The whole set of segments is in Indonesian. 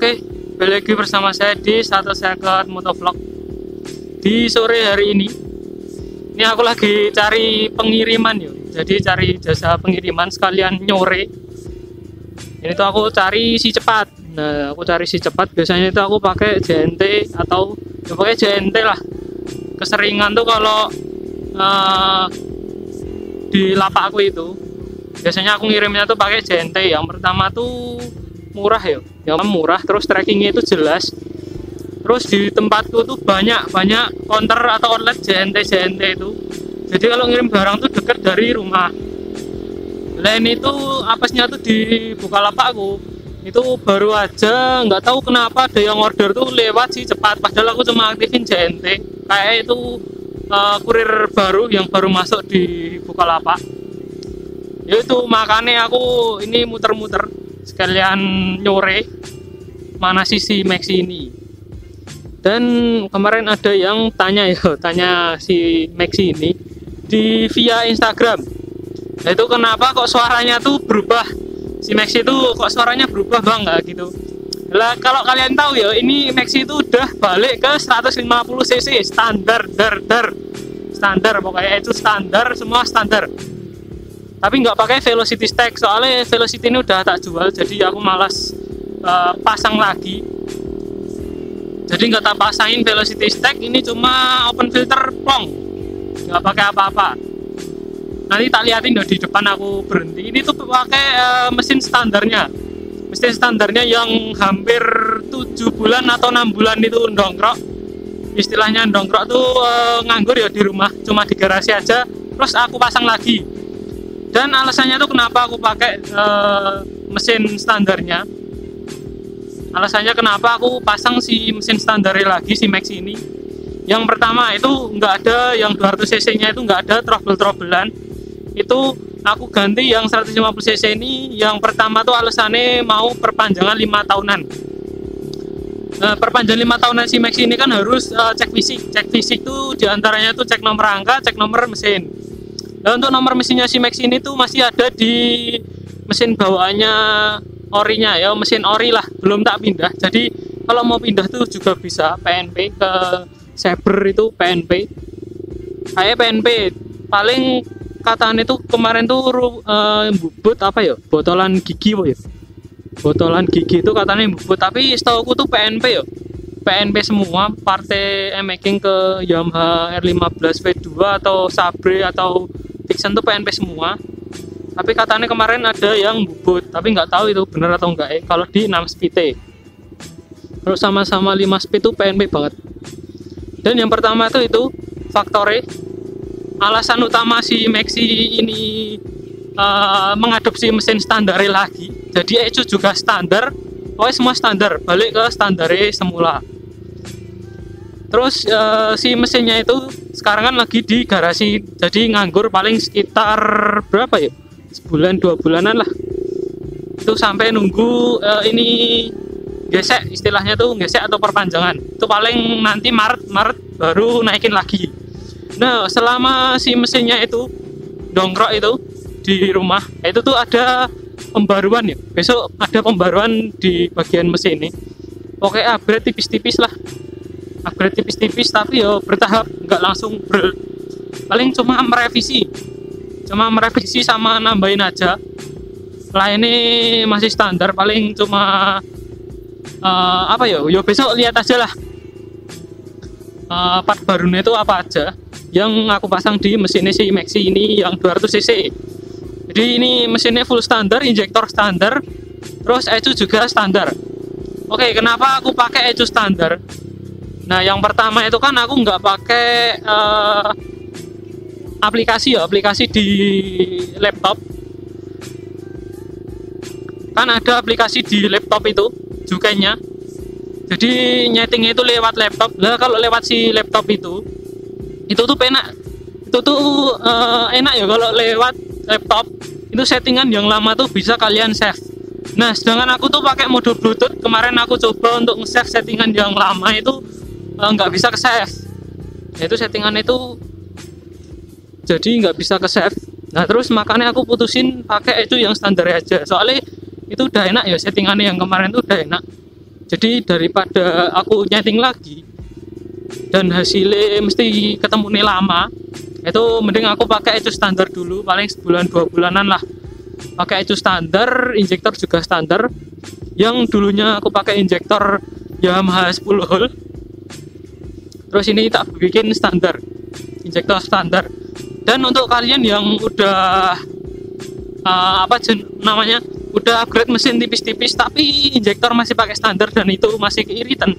Oke, balik lagi bersama saya di 1 Second Motovlog. Di sore hari ini aku lagi cari pengiriman yuk. Jadi cari jasa pengiriman sekalian nyore. Ini tuh aku cari si cepat. Nah, aku cari si cepat. Biasanya itu aku pakai JNT atau ya pakai JNT lah. Keseringan tuh kalau di lapak aku itu biasanya aku ngirimnya tuh pakai JNT. Yang pertama tuh murah ya, yang murah, terus trackingnya itu jelas. Terus di tempatku tuh banyak counter atau outlet JNT itu. Jadi kalau ngirim barang tuh deket dari rumah. Lain itu apesnya tuh di Bukalapak aku itu baru aja, nggak tahu kenapa ada yang order tuh lewat si cepat, padahal aku cuma aktifin JNT. Kayak itu kurir baru yang baru masuk di Bukalapak. Yaitu makanya aku ini muter-muter sekalian nyore mana sisi Maxi ini. Dan kemarin ada yang tanya si Maxi ini di via Instagram. Nah, itu kenapa kok suaranya tuh berubah, si Maxi itu kok suaranya berubah bang, nggak gitu lah. Kalau kalian tahu ya, ini Maxi itu udah balik ke 150 cc standar, standar pokoknya, itu standar, semua standar. Tapi nggak pakai velocity stack, soalnya velocity ini udah tak jual, jadi aku malas pasang lagi. Jadi nggak tak pasangin velocity stack, ini cuma open filter plong, nggak pakai apa-apa. Nanti tak liatin udah di depan aku berhenti. Ini tuh pakai mesin standarnya yang hampir 7 bulan atau 6 bulan itu ndongkrok. Istilahnya ndongkrok tuh nganggur ya di rumah, cuma di garasi aja, terus aku pasang lagi. Dan alasannya tuh kenapa aku pakai mesin standarnya, alasannya kenapa aku pasang si mesin standarnya lagi, si Maxi ini. Yang pertama itu nggak ada yang 200 cc nya, itu nggak ada trouble-troublean. Itu aku ganti yang 150 cc ini. Yang pertama tuh alasannya mau perpanjangan 5 tahunan. Perpanjangan 5 tahunan si Maxi ini kan harus cek fisik tuh diantaranya tuh cek nomor angka, cek nomor mesin. Nah, untuk nomor mesinnya si Maxi ini tuh masih ada di mesin bawaannya orinya ya, mesin ori lah, belum tak pindah. Jadi kalau mau pindah tuh juga bisa PNP ke Saber, itu PNP. Kayak PNP paling katanya itu kemarin tuh bubut apa ya, botolan gigi ya. Botolan gigi itu katanya bubut, tapi setauku tuh PNP ya. PNP semua, partai making ke Yamaha R15 V2 atau Sabre atau Vixen tuh PNP semua. Tapi katanya kemarin ada yang bubut, tapi nggak tahu itu bener atau enggak ya. Kalau di 6 speed, kalau sama-sama 5 speed tuh PNP banget. Dan yang pertama itu faktornya, alasan utama si Maxi ini mengadopsi mesin standar lagi. Jadi ECU juga standar, pokoknya semua standar, balik ke standarnya semula. Terus si mesinnya itu sekarang kan lagi di garasi, jadi nganggur paling sekitar berapa ya, sebulan 2 bulanan lah. Itu sampai nunggu ini gesek, istilahnya tuh gesek atau perpanjangan. Itu paling nanti Maret baru naikin lagi. Nah, selama si mesinnya itu dongkrok itu di rumah, itu tuh ada pembaruan ya. Besok ada pembaruan di bagian mesin ini. Oke, upgrade tipis-tipis lah. Upgrade tipis-tipis tapi ya bertahap, nggak langsung paling cuma merevisi sama nambahin aja. Lah ini masih standar, paling cuma apa ya, besok lihat aja lah part barunya itu apa aja yang aku pasang di mesinnya si Maxi ini yang 200 cc. Jadi ini mesinnya full standar, injektor standar, terus ECU juga standar. Oke, kenapa aku pakai ECU standar? Nah, yang pertama itu kan aku nggak pakai aplikasi di laptop. Kan ada aplikasi di laptop itu jukainya. Jadi nyetingnya itu lewat laptop. Lah kalau lewat si laptop itu tuh enak. Itu tuh enak ya kalau lewat laptop. Itu settingan yang lama tuh bisa kalian save. Nah, sedangkan aku tuh pakai mode Bluetooth. Kemarin aku coba untuk nge-save settingan yang lama itu nggak bisa ke save. Itu settingan itu jadi nggak bisa ke save. Nah, terus makanya aku putusin pakai itu yang standar aja. Soalnya itu udah enak ya, settingannya yang kemarin tuh udah enak. Jadi daripada aku nyeting lagi dan hasilnya mesti ketemu nih lama, itu mending aku pakai ecu standar dulu, paling sebulan 2 bulanan lah pakai ecu standar, injektor juga standar. Yang dulunya aku pakai injektor Yamaha 10 hole, terus ini tak bikin standar, injektor standar. Dan untuk kalian yang udah namanya udah upgrade mesin tipis-tipis tapi injektor masih pakai standar dan itu masih keiritan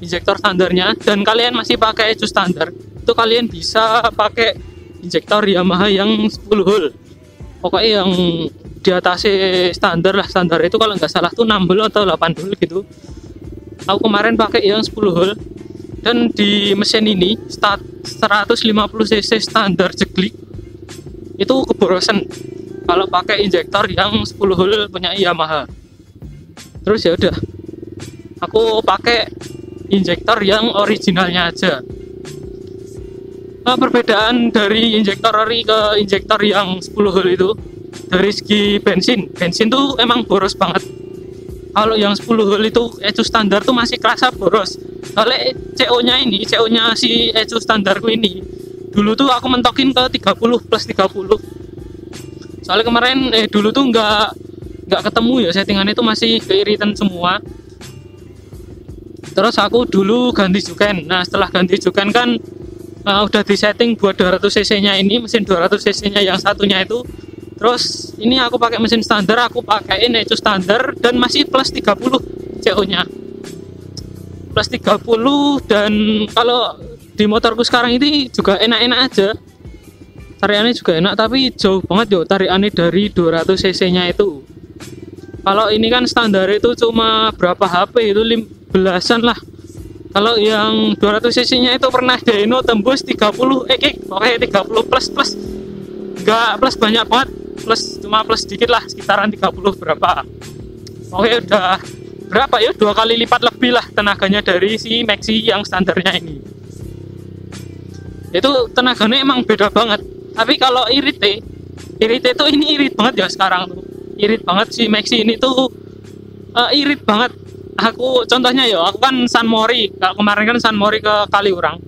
injektor standarnya, dan kalian masih pakai ecu standar, itu kalian bisa pakai injektor Yamaha yang 10 hole. Pokoknya yang di atas standar lah, standar itu kalau nggak salah tuh 6 hole atau 8 hole gitu. Aku kemarin pakai yang 10 hole, dan di mesin ini 150 cc standar jeklik itu keborosan kalau pakai injektor yang 10 hole punya Yamaha. Terus ya udah, aku pakai injektor yang originalnya aja. Nah, perbedaan dari injektor ori ke injektor yang 10 hole itu dari segi bensin tuh emang boros banget. Kalau yang 10 hole itu ecu standar tuh masih kerasa boros. Soalnya CO nya si ecu standarku ini dulu tuh aku mentokin ke 30 plus 30. Soalnya kemarin dulu tuh nggak ketemu ya, settingannya itu masih keiritan semua. Terus aku dulu ganti juken. Nah, setelah ganti juken kan udah disetting buat 200 cc nya ini, mesin 200 cc nya yang satunya itu. Terus ini aku pakai mesin standar, aku pakaiin ecu standar dan masih plus 30 CO nya, plus 30. Dan kalau di motorku sekarang ini juga enak-enak aja, tarikannya juga enak, tapi jauh banget yo tarikannya dari 200 cc nya itu. Kalau ini kan standar itu cuma berapa HP itu, 15-an lah. Kalau yang 200 cc nya itu pernah dyno tembus 30 pokoknya 30 plus enggak plus banyak banget, plus cuma plus sedikit lah, sekitaran 30 berapa. Oke, udah berapa ya, 2 kali lipat lebih lah tenaganya dari si Maxi yang standarnya ini. Itu tenaganya emang beda banget. Tapi kalau irit itu ini irit banget ya sekarang tuh, irit banget si Maxi ini tuh, irit banget. Aku contohnya ya, aku kan San Mori, kemarin kan San Mori ke Kaliurang.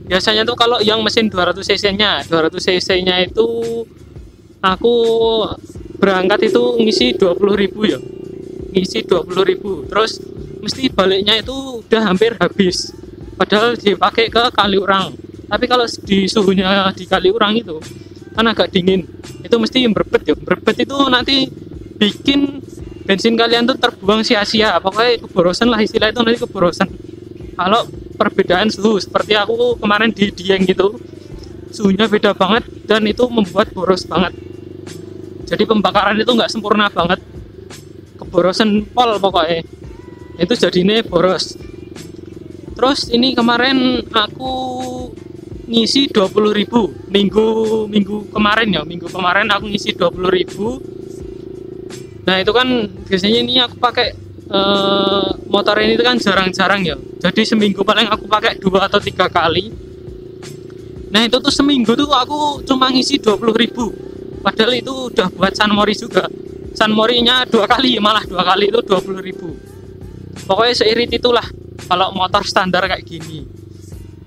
Biasanya tuh kalau yang mesin 200 cc nya itu aku berangkat itu ngisi 20.000 ya, ngisi 20.000, terus mesti baliknya itu udah hampir habis, padahal dipakai ke Kaliurang. Tapi kalau di suhunya di Kaliurang itu kan agak dingin, itu mesti berbet itu nanti bikin bensin kalian tuh terbuang sia-sia. Pokoknya keborosan lah istilah itu, nanti keborosan kalau perbedaan suhu. Seperti aku kemarin di Dieng gitu, suhunya beda banget dan itu membuat boros banget. Jadi pembakaran itu nggak sempurna banget, keborosan pol pokoknya, itu jadinya boros. Terus ini kemarin aku ngisi 20.000 minggu kemarin aku ngisi 20.000. Nah itu kan biasanya ini aku pakai motor ini kan jarang-jarang ya, jadi seminggu paling aku pakai 2 atau 3 kali. Nah itu tuh seminggu tuh aku cuma ngisi 20.000, padahal itu udah buat San Mori juga. San Morinya 2 kali, malah 2 kali itu 20.000. Pokoknya seirit itulah kalau motor standar kayak gini,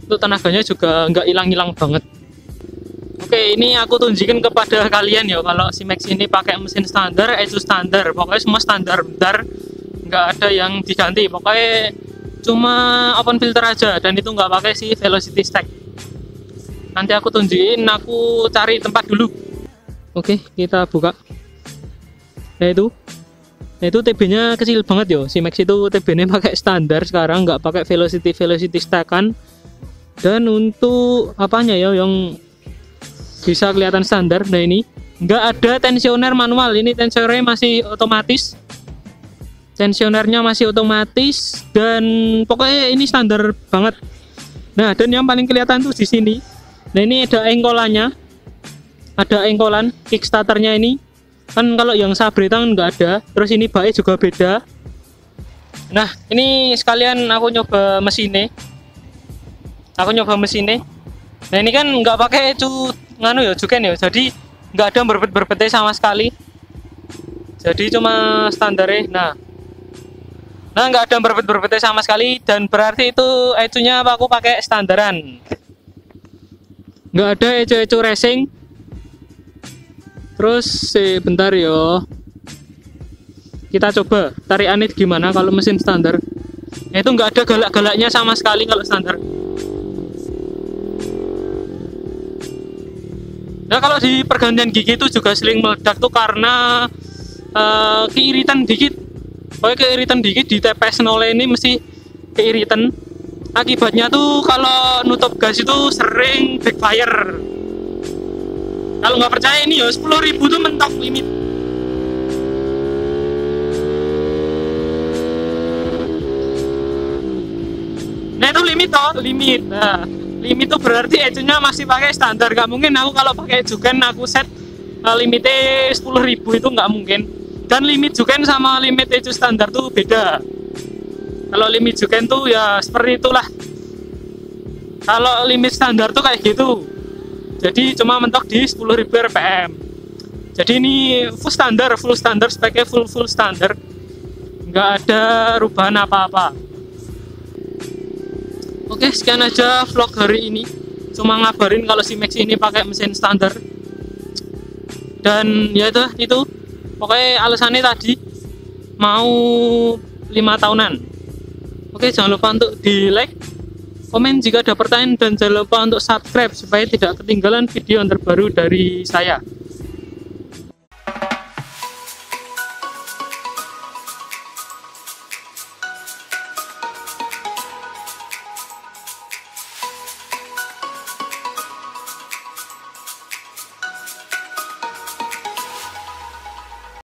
itu tenaganya juga nggak hilang-hilang banget. Oke, ini aku tunjukin kepada kalian ya, kalau si Max ini pakai mesin standar, ecu standar, pokoknya semua standar, bentar, nggak ada yang diganti, pokoknya cuma open filter aja, dan itu nggak pakai si velocity stack. Nanti aku tunjukin, aku cari tempat dulu. Oke, kita buka. Nah itu TB-nya kecil banget yo, si Max itu TB-nya pakai standar sekarang, nggak pakai velocity stackan. Dan untuk apanya ya yang bisa kelihatan standar, nah ini nggak ada tensioner manual, ini tensionernya masih otomatis, tensionernya masih otomatis, dan pokoknya ini standar banget. Nah dan yang paling kelihatan tuh di sini, nah ini ada engkolannya, ada engkolan kickstarternya ini kan, kalau yang Sabre tangan nggak ada. Terus ini baknya juga beda. Nah ini sekalian aku nyoba mesinnya, nah ini kan nggak pakai juken ya, jadi nggak ada berbet-berbetnya sama sekali, jadi cuma standar. Nah Nah, nggak ada berbet-berbetnya sama sekali, dan berarti itu ecunya aku pakai standaran. Nggak ada ecu-ecu racing. Terus bentar yo. Kita coba tarikannya gimana kalau mesin standar. Itu nggak ada galak-galaknya sama sekali kalau standar. Nah, kalau di pergantian gigi itu juga sering meledak tuh karena keiritan dikit. Pokoknya keiritan dikit di TPS 0 ini mesti keiritan. Akibatnya tuh kalau nutup gas itu sering backfire. Kalau nggak percaya ini ya 10.000 tuh mentok limit. Nah itu limit toh, limit. Nah, limit tuh berarti ecunya masih pakai standar. Nggak mungkin aku kalau pakai Juken aku set limitnya 10.000, itu nggak mungkin. Dan limit Juken sama limit ecu standar tuh beda. Kalau limit Juken tuh ya seperti itulah. Kalau limit standar tuh kayak gitu. Jadi cuma mentok di 10.000 rpm. Jadi ini full standar speknya full standar. Nggak ada perubahan apa-apa. Oke, sekian aja vlog hari ini. Cuma ngabarin kalau si Max ini pakai mesin standar. Dan ya itu. Pokoknya alasannya tadi mau 5 tahunan. Oke, jangan lupa untuk di like, komen jika ada pertanyaan, dan jangan lupa untuk subscribe supaya tidak ketinggalan video yang terbaru dari saya.